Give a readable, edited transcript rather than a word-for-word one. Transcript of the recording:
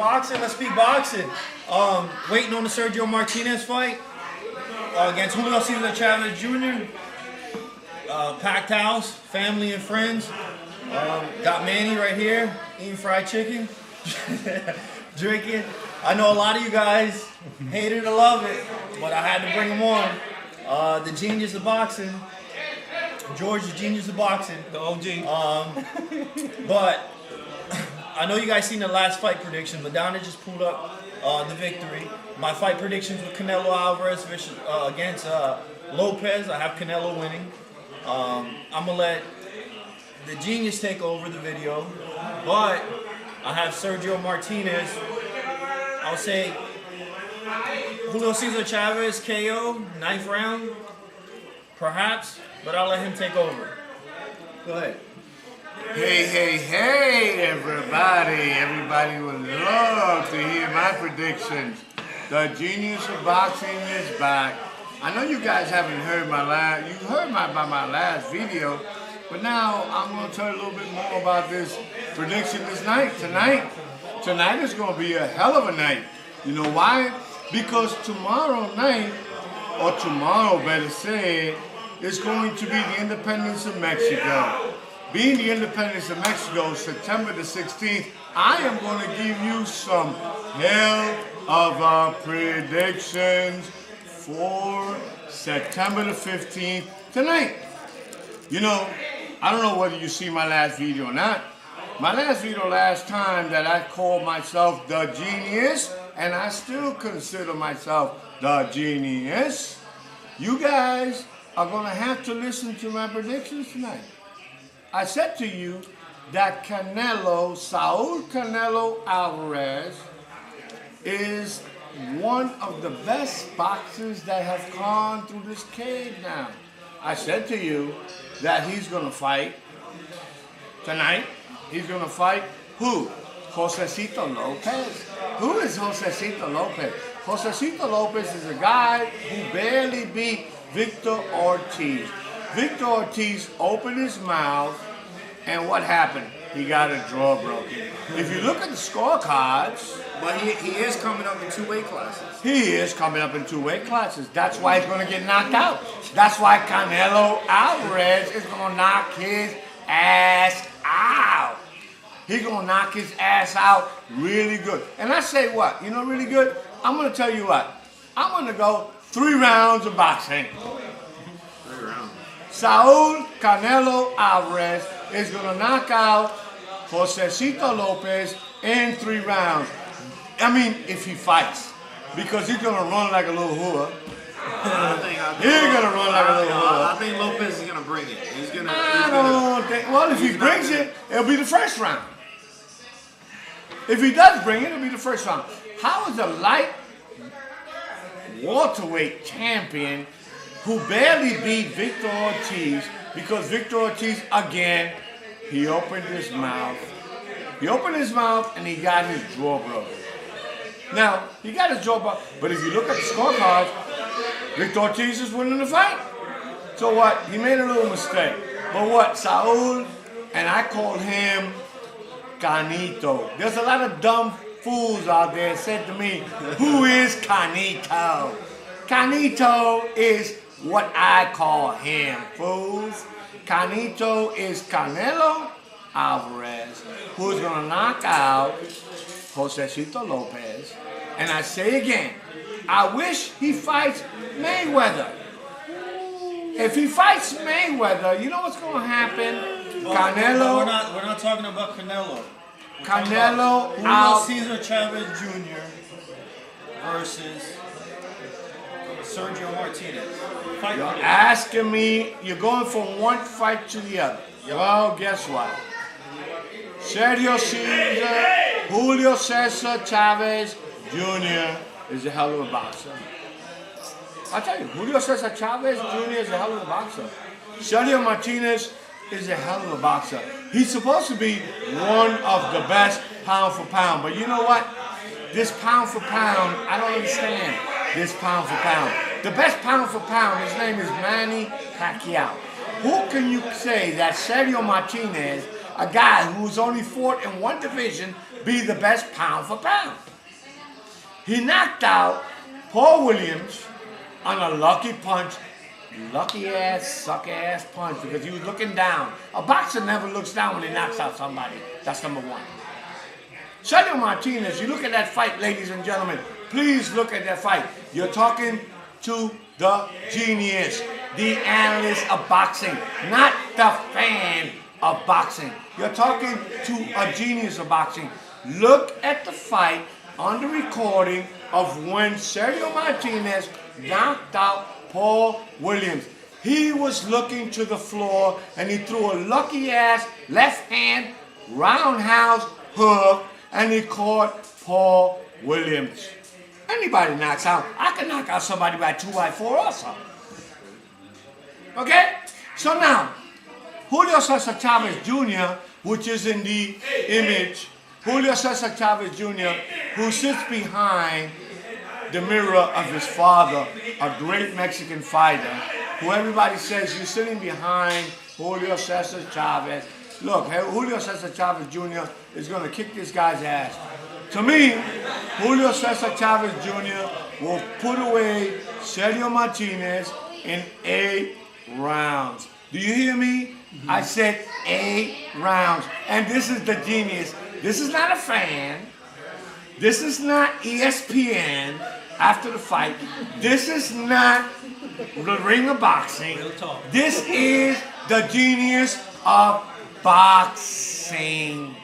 boxing. Let's speak boxing. Waiting on the Sergio Martinez fight against Julio Chavez Jr. Packed house, family and friends. Got Manny right here eating fried chicken, drinking. I know a lot of you guys hate it or love it, but I had to bring him on. The genius of boxing. George, the genius of boxing. The OG. But I know you guys seen the last fight prediction, but Donna just pulled up the victory. My fight predictions with Canelo Alverez against Lopez. I have Canelo winning. I'm going to let the genius take over the video, but I have Sergio Martinez. I'll say Julio Chavez KO, 9th round, perhaps, but I'll let him take over. Go ahead. Hey, everybody. Everybody would love to hear my predictions. The genius of boxing is back. I know you guys haven't heard my last video, but now I'm going to tell you a little bit more about this prediction this night. Tonight is going to be a hell of a night. You know why? Because tomorrow night, or tomorrow better say, is going to be the independence of Mexico. Being the independence of Mexico, September the 16th, I am going to give you some hell of predictions for September the 15th tonight. You know, I don't know whether you see my last video or not. My last video last time that I called myself the genius, and I still consider myself the genius. You guys are going to have to listen to my predictions tonight. I said to you that Saul Canelo Alverez is one of the best boxers that have gone through this cage now. I said to you that he's going to fight tonight. He's going to fight who? Josesito Lopez. Who is Josesito Lopez? Josesito Lopez is a guy who barely beat Victor Ortiz. Victor Ortiz opened his mouth, and what happened? He got a jaw broken. If you look at the scorecards... But he is coming up in 2 weight classes. He is coming up in 2 weight classes. That's why he's going to get knocked out. That's why Canelo Alvarez is going to knock his ass out. He's going to knock his ass out really good. And I say what? You know really good? I'm going to tell you what. I'm going to go 3 rounds of boxing. 3 rounds. Saul Canelo Alvarez is going to knock out Josesito Lopez in 3 rounds. I mean, if he fights. Because he's going to run like a little hooah. He's going to run like a little hooah. I think Lopez is going to bring it. Well, if he brings it, it'll be the first round. If he does bring it, it'll be the first round. How is a light welterweight champion who barely beat Victor Ortiz, because Victor Ortiz, again, he opened his mouth. He opened his mouth and he got his jaw broken. Now, he got his jaw broken, but if you look at the scorecards, Victor Ortiz is winning the fight. So what? He made a little mistake. But what? Saul, and I call him Canito. There's a lot of dumb fools out there said to me, who is Canito? Canito is what I call him, fools. Canito is Canelo Alvarez, who's going to knock out Josesito Lopez. And I say again, I wish he fights Mayweather. If he fights Mayweather, you know what's going to happen? Canelo. We're not talking about Canelo. Canelo Julio Chavez Jr. versus Sergio Martinez. You're asking me, you're going from one fight to the other. Yep. Well, guess what? Julio Cesar Chavez Jr. is a hell of a boxer. I tell you, Julio Cesar Chavez Jr. is a hell of a boxer. Sergio Martinez is a hell of a boxer. He's supposed to be one of the best pound for pound. But you know what? This pound for pound, I don't understand this pound for pound. The best pound for pound, his name is Manny Pacquiao. Who can you say that Sergio Martinez, a guy who's only fought in one division, be the best pound for pound. He knocked out Paul Williams on a lucky punch. Lucky ass, suck ass punch because he was looking down. A boxer never looks down when he knocks out somebody. That's number one. Sergio Martinez, you look at that fight, ladies and gentlemen. Please look at that fight. You're talking to the genius, the analyst of boxing, not the fan of boxing. You're talking to a genius of boxing. Look at the fight on the recording of when Sergio Martinez knocked out Paul Williams. He was looking to the floor and he threw a lucky ass left hand roundhouse hook and he caught Paul Williams. Anybody knocks out, I can knock out somebody by 2 by 4 also. Okay? So now, Julio Cesar Chavez Jr., which is in the image, Julio Cesar Chavez Jr., who sits behind the mirror of his father, a great Mexican fighter, who everybody says you're sitting behind Julio Cesar Chavez. Look, Julio Cesar Chavez Jr. is going to kick this guy's ass. To me, Julio Cesar Chavez Jr. will put away Sergio Martinez in 8 rounds. Do you hear me? I said 8 rounds. And this is the genius. This is not a fan. This is not ESPN after the fight. This is not the ring of boxing. This is the genius of boxing.